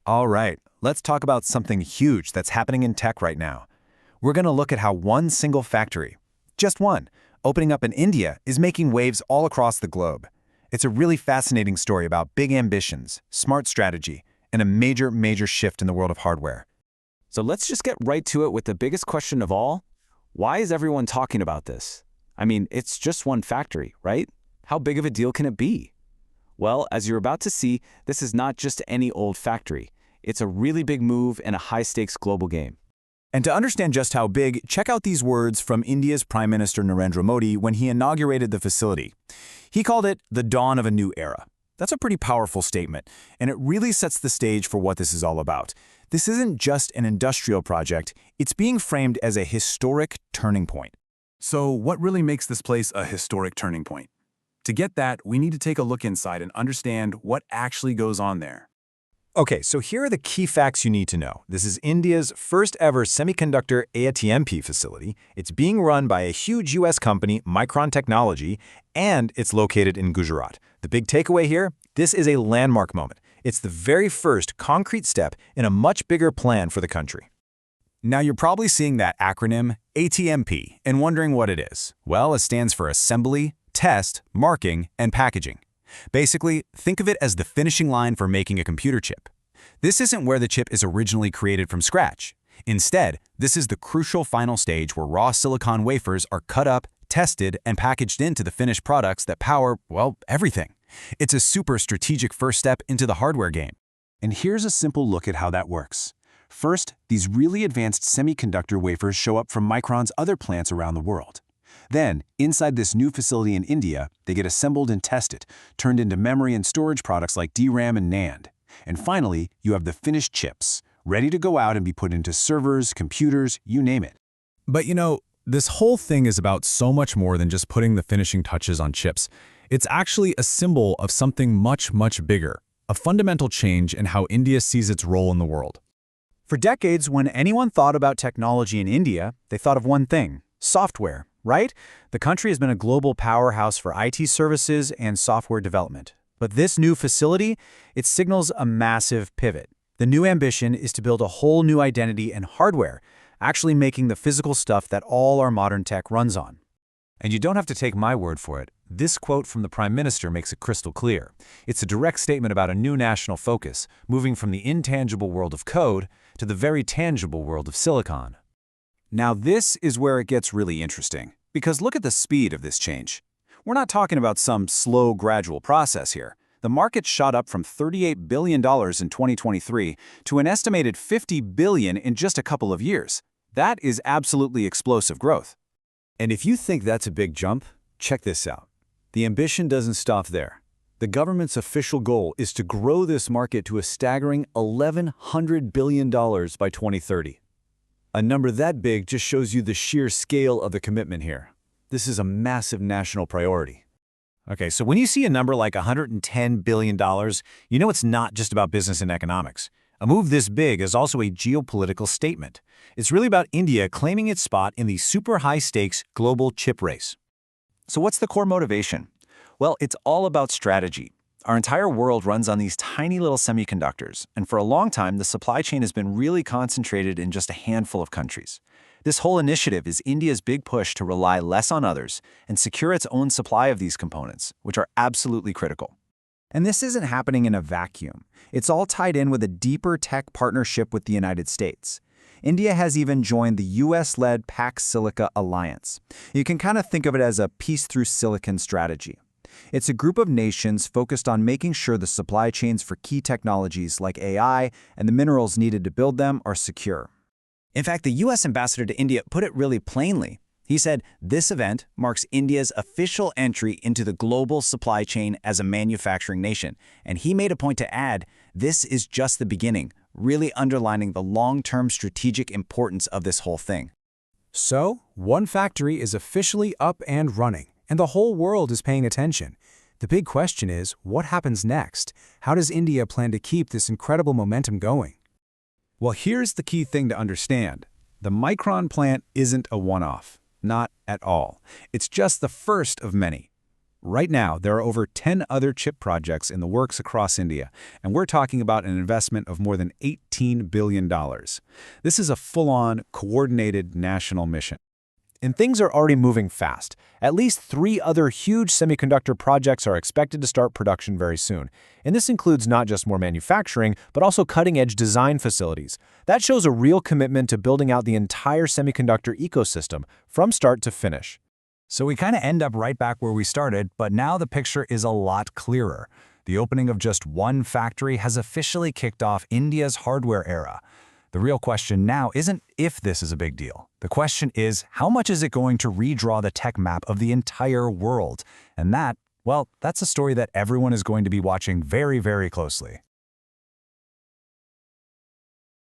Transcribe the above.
All right, let's talk about something huge that's happening in tech right now. We're going to look at how one single factory, just one, opening up in India is making waves all across the globe. It's a really fascinating story about big ambitions, smart strategy, and a major shift in the world of hardware. So let's just get right to it with the biggest question of all. Why is everyone talking about this? I mean, it's just one factory, right? How big of a deal can it be? Well, as you're about to see, this is not just any old factory. It's a really big move in a high-stakes global game. And to understand just how big, check out these words from India's Prime Minister Narendra Modi when he inaugurated the facility. He called it the dawn of a new era. That's a pretty powerful statement, and it really sets the stage for what this is all about. This isn't just an industrial project, it's being framed as a historic turning point. So what really makes this place a historic turning point? To get that, we need to take a look inside and understand what actually goes on there. Okay, so here are the key facts you need to know. This is India's first ever semiconductor ATMP facility. It's being run by a huge US company, Micron Technology, and it's located in Gujarat. The big takeaway here, this is a landmark moment. It's the very first concrete step in a much bigger plan for the country. Now you're probably seeing that acronym, ATMP, and wondering what it is. Well, it stands for Assembly, Test, Marking, and Packaging. Basically, think of it as the finishing line for making a computer chip. This isn't where the chip is originally created from scratch. Instead, this is the crucial final stage where raw silicon wafers are cut up, tested, and packaged into the finished products that power, well, everything. It's a super strategic first step into the hardware game. And here's a simple look at how that works. First, these really advanced semiconductor wafers show up from Micron's other plants around the world. Then, inside this new facility in India, they get assembled and tested, turned into memory and storage products like DRAM and NAND. And finally, you have the finished chips, ready to go out and be put into servers, computers, you name it. But you know, this whole thing is about so much more than just putting the finishing touches on chips. It's actually a symbol of something much bigger, a fundamental change in how India sees its role in the world. For decades, when anyone thought about technology in India, they thought of one thing: software, right? The country has been a global powerhouse for IT services and software development. But this new facility, it signals a massive pivot. The new ambition is to build a whole new identity and hardware, actually making the physical stuff that all our modern tech runs on. And you don't have to take my word for it. This quote from the Prime Minister makes it crystal clear. It's a direct statement about a new national focus, moving from the intangible world of code to the very tangible world of silicon. Now this is where it gets really interesting, because look at the speed of this change. We're not talking about some slow, gradual process here. The market shot up from $38 billion in 2023 to an estimated $50 billion in just a couple of years. That is absolutely explosive growth. And if you think that's a big jump, check this out. The ambition doesn't stop there. The government's official goal is to grow this market to a staggering $1,100 billion by 2030. A number that big just shows you the sheer scale of the commitment here. This is a massive national priority. Okay, so when you see a number like $110 billion, you know it's not just about business and economics. A move this big is also a geopolitical statement. It's really about India claiming its spot in the super high-stakes global chip race. So what's the core motivation? Well, it's all about strategy. Our entire world runs on these tiny little semiconductors, and for a long time, the supply chain has been really concentrated in just a handful of countries. This whole initiative is India's big push to rely less on others and secure its own supply of these components, which are absolutely critical. And this isn't happening in a vacuum. It's all tied in with a deeper tech partnership with the United States. India has even joined the US-led Pax Silica Alliance. You can kind of think of it as a peace through silicon strategy. It's a group of nations focused on making sure the supply chains for key technologies like AI and the minerals needed to build them are secure. In fact, the US ambassador to India put it really plainly. He said, this event marks India's official entry into the global supply chain as a manufacturing nation. And he made a point to add, this is just the beginning, really underlining the long-term strategic importance of this whole thing. So, one factory is officially up and running, and the whole world is paying attention. The big question is, what happens next? How does India plan to keep this incredible momentum going? Well, here's the key thing to understand. The Micron plant isn't a one-off. Not at all. It's just the first of many. Right now, there are over 10 other chip projects in the works across India, and we're talking about an investment of more than $18 billion. This is a full-on, coordinated national mission. And things are already moving fast. At least 3 other huge semiconductor projects are expected to start production very soon. And this includes not just more manufacturing, but also cutting-edge design facilities. That shows a real commitment to building out the entire semiconductor ecosystem, from start to finish. So we kind of end up right back where we started, but now the picture is a lot clearer. The opening of just one factory has officially kicked off India's hardware era. The real question now isn't if this is a big deal. The question is, how much is it going to redraw the tech map of the entire world? And that, well, that's a story that everyone is going to be watching very, very closely.